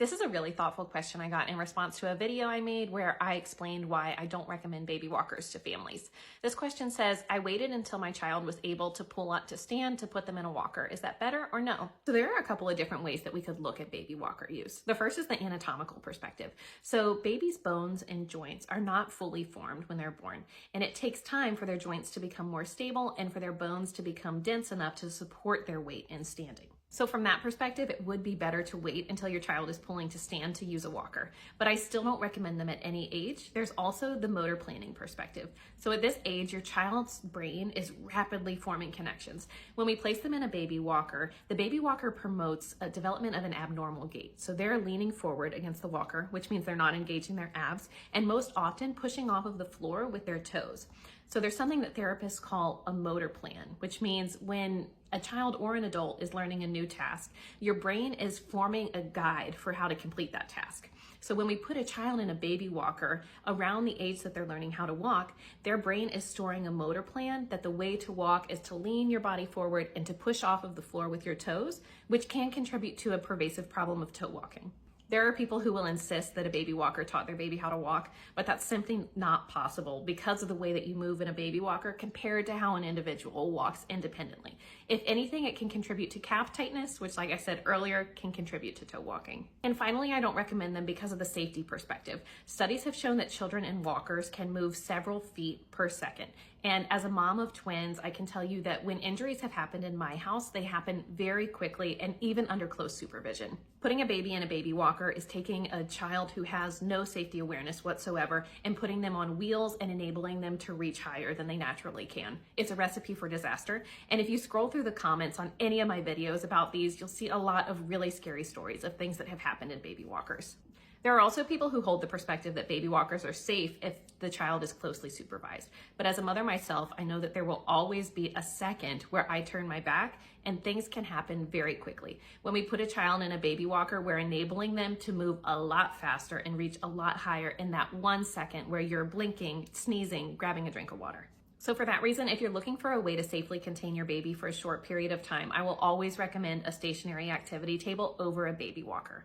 This is a really thoughtful question I got in response to a video I made where I explained why I don't recommend baby walkers to families. This question says, I waited until my child was able to pull up to stand to put them in a walker. Is that better or no? So there are a couple of different ways that we could look at baby walker use. The first is the anatomical perspective. So babies' bones and joints are not fully formed when they're born, and it takes time for their joints to become more stable and for their bones to become dense enough to support their weight in standing. So from that perspective, it would be better to wait until your child is pulling to stand to use a walker. But I still don't recommend them at any age. There's also the motor planning perspective. So at this age, your child's brain is rapidly forming connections. When we place them in a baby walker, the baby walker promotes a development of an abnormal gait. So they're leaning forward against the walker, which means they're not engaging their abs, and most often pushing off of the floor with their toes. So there's something that therapists call a motor plan, which means when a child or an adult is learning a new task, your brain is forming a guide for how to complete that task. So when we put a child in a baby walker around the age that they're learning how to walk, their brain is storing a motor plan that the way to walk is to lean your body forward and to push off of the floor with your toes, which can contribute to a pervasive problem of toe walking. There are people who will insist that a baby walker taught their baby how to walk, but that's simply not possible because of the way that you move in a baby walker compared to how an individual walks independently. If anything, it can contribute to calf tightness, which, like I said earlier, can contribute to toe walking. And finally, I don't recommend them because of the safety perspective. Studies have shown that children in walkers can move several feet per second. And as a mom of twins, I can tell you that when injuries have happened in my house, they happen very quickly and even under close supervision. Putting a baby in a baby walker is taking a child who has no safety awareness whatsoever and putting them on wheels and enabling them to reach higher than they naturally can. It's a recipe for disaster. And if you scroll through the comments on any of my videos about these, you'll see a lot of really scary stories of things that have happened in baby walkers. There are also people who hold the perspective that baby walkers are safe if the child is closely supervised. But as a mother myself, I know that there will always be a second where I turn my back and things can happen very quickly. When we put a child in a baby walker, we're enabling them to move a lot faster and reach a lot higher in that 1 second where you're blinking, sneezing, grabbing a drink of water. So for that reason, if you're looking for a way to safely contain your baby for a short period of time, I will always recommend a stationary activity table over a baby walker.